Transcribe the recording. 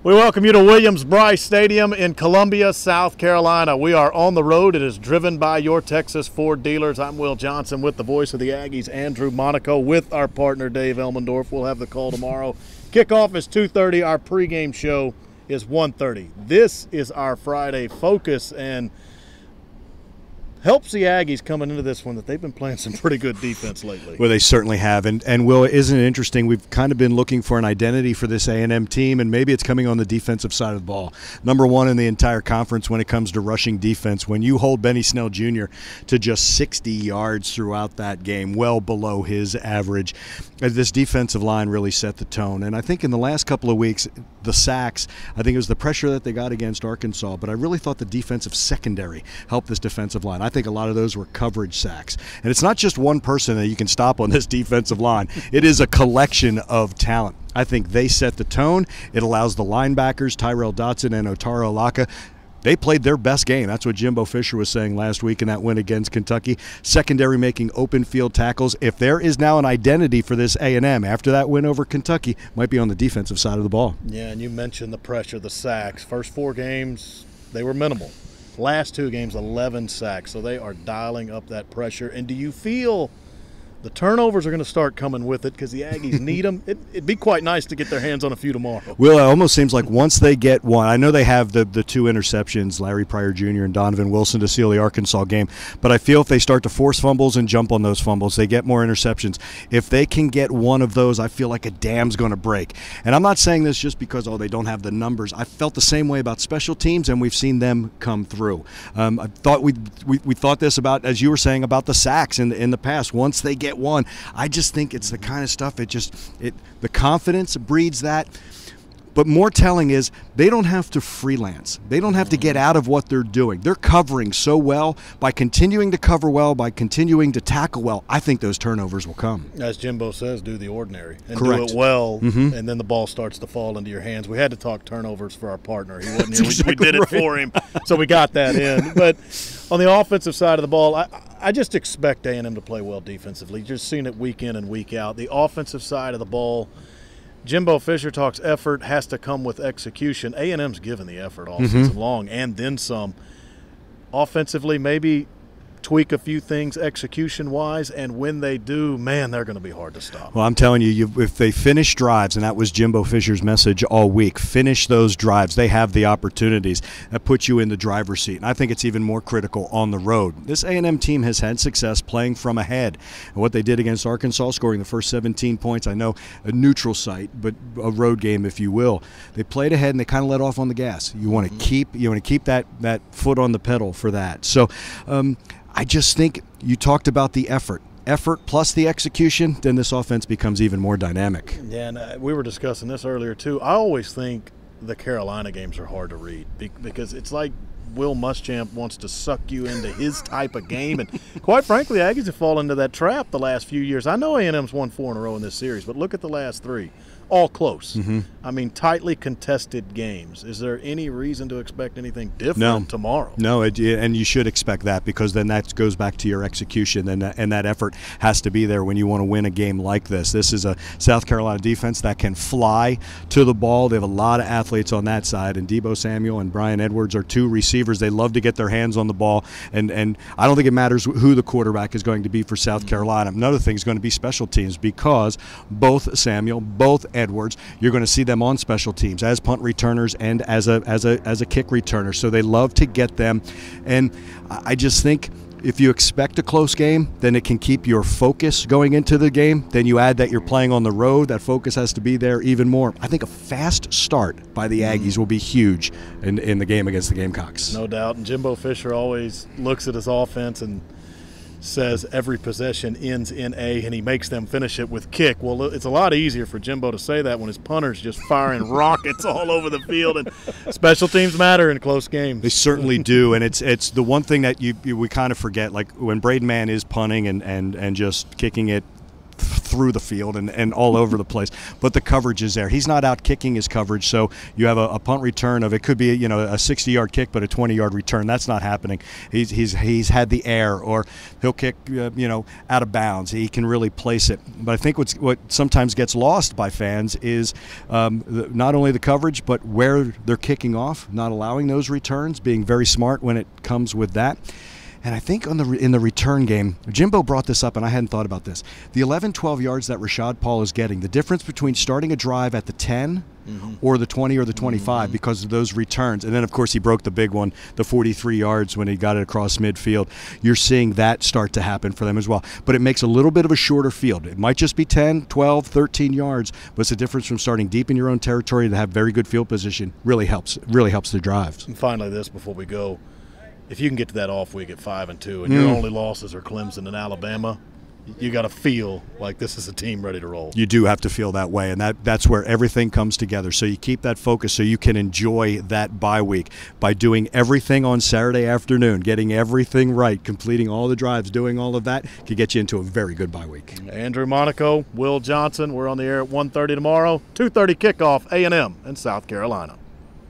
We welcome you to Williams-Brice Stadium in Columbia, South Carolina. We are on the road. It is driven by your Texas Ford dealers. I'm Will Johnson with the voice of the Aggies, Andrew Monaco, with our partner Dave Elmendorf. We'll have the call tomorrow. Kickoff is 2:30. Our pregame show is 1:30. This is our Friday focus, and helps the Aggies coming into this one that they've been playing some pretty good defense lately. Well, they certainly have. And Will, isn't it interesting? We've kind of been looking for an identity for this A&M team, and maybe it's coming on the defensive side of the ball. Number one in the entire conference when it comes to rushing defense. When you hold Benny Snell Jr. to just 60 yards throughout that game, well below his average, this defensive line really set the tone. And I think in the last couple of weeks, the sacks, I think it was the pressure that they got against Arkansas, but I really thought the defensive secondary helped this defensive line. I think a lot of those were coverage sacks. And it's not just one person that you can stop on this defensive line. It is a collection of talent. I think they set the tone. It allows the linebackers, Tyrel Dotson and Otaro Alaka, they played their best game. That's what Jimbo Fisher was saying last week in that win against Kentucky. Secondary making open field tackles. If there is now an identity for this A&M after that win over Kentucky, might be on the defensive side of the ball. Yeah, and you mentioned the pressure, the sacks. First 4 games, they were minimal. Last 2 games, 11 sacks. So they are dialing up that pressure. And do you feel the turnovers are going to start coming with it because the Aggies need them? It'd be quite nice to get their hands on a few tomorrow. Well, it almost seems like once they get one, I know they have the 2 interceptions, Larry Pryor Jr. and Donovan Wilson, to seal the Arkansas game, but I feel if they start to force fumbles and jump on those fumbles, they get more interceptions. If they can get one of those, I feel like a dam's going to break. And I'm not saying this just because, they don't have the numbers. I felt the same way about special teams, and we've seen them come through. I thought we thought this about, as you were saying, about the sacks in the past. Once they get one, I just think it's the kind of stuff, the confidence breeds that. But more telling is they don't have to freelance. They don't have to get out of what they're doing. They're covering so well. By continuing to cover well, by continuing to tackle well, I think those turnovers will come. As Jimbo says, do the ordinary. And correct. Do it well, and then the ball starts to fall into your hands. We had to talk turnovers for our partner. He wasn't here. Exactly we did it for him, so we got that in. But on the offensive side of the ball, I just expect A&M to play well defensively. You're just seeing it week in and week out. The offensive side of the ball, Jimbo Fisher talks effort has to come with execution. A&M's given the effort all season long and then some. Offensively, maybe tweak a few things execution-wise, and when they do, man, they're going to be hard to stop. Well, I'm telling you, if they finish drives, and that was Jimbo Fisher's message all week, finish those drives. They have the opportunities. That puts you in the driver's seat, and I think it's even more critical on the road. This A&M team has had success playing from ahead, and what they did against Arkansas, scoring the first 17 points, I know a neutral site, but a road game, if you will. They played ahead, and they kind of let off on the gas. You want to keep that foot on the pedal for that. So, I just think you talked about the effort plus the execution, then this offense becomes even more dynamic. Yeah, and we were discussing this earlier too. I always think the Carolina games are hard to read because it's like Will Muschamp wants to suck you into his type of game. And quite frankly, Aggies have fallen into that trap the last few years. I know A&M's won 4 in a row in this series, but look at the last 3. All close. I mean, tightly contested games. Is there any reason to expect anything different tomorrow? No, and you should expect that, because then that goes back to your execution, and that effort has to be there when you want to win a game like this. This is a South Carolina defense that can fly to the ball. They have a lot of athletes on that side, and Deebo Samuel and Brian Edwards are 2 receivers. They love to get their hands on the ball, and I don't think it matters who the quarterback is going to be for South Carolina. Another thing is going to be special teams, because both Samuel, both Edwards, you're going to see them on special teams as punt returners and as a kick returner. So they love to get them, and I just think if you expect a close game, then it can keep your focus going into the game. Then you add that you're playing on the road, that focus has to be there even more. I think a fast start by the Aggies will be huge in the game against the Gamecocks. No doubt. And Jimbo Fisher always looks at his offense and says every possession ends in A, and he makes them finish it with kick. Well, it's a lot easier for Jimbo to say that when his punter's just firing rockets all over the field. And special teams matter in close games. They certainly do, and it's the one thing that we kind of forget, like when Braden Mann is punting and just kicking it through the field and all over the place. But the coverage is there. He's not out kicking his coverage, so you have a punt return of, it could be, you know, a 60-yard kick but a 20-yard return. That's not happening. He's had the air, or he'll kick you know, out of bounds. He can really place it. But I think what sometimes gets lost by fans is not only the coverage but where they're kicking off, not allowing those returns, being very smart when it comes with that. And I think in the return game, Jimbo brought this up, and I hadn't thought about this. The 11, 12 yards that Rashad Paul is getting, the difference between starting a drive at the 10 or the 20 or the 25 because of those returns. And then, of course, he broke the big one, the 43 yards when he got it across midfield. You're seeing that start to happen for them as well. But it makes a little bit of a shorter field. It might just be 10, 12, 13 yards, but it's a difference from starting deep in your own territory to have very good field position. Really helps the drives. And finally, this before we go. If you can get to that off week at 5-2 and your only losses are Clemson and Alabama, you got to feel like this is a team ready to roll. You do have to feel that way, and that's where everything comes together. So you keep that focus so you can enjoy that bye week by doing everything on Saturday afternoon, getting everything right, completing all the drives, doing all of that could get you into a very good bye week. Andrew Monaco, Will Johnson, we're on the air at 1:30 tomorrow, 2:30 kickoff, A&M in South Carolina.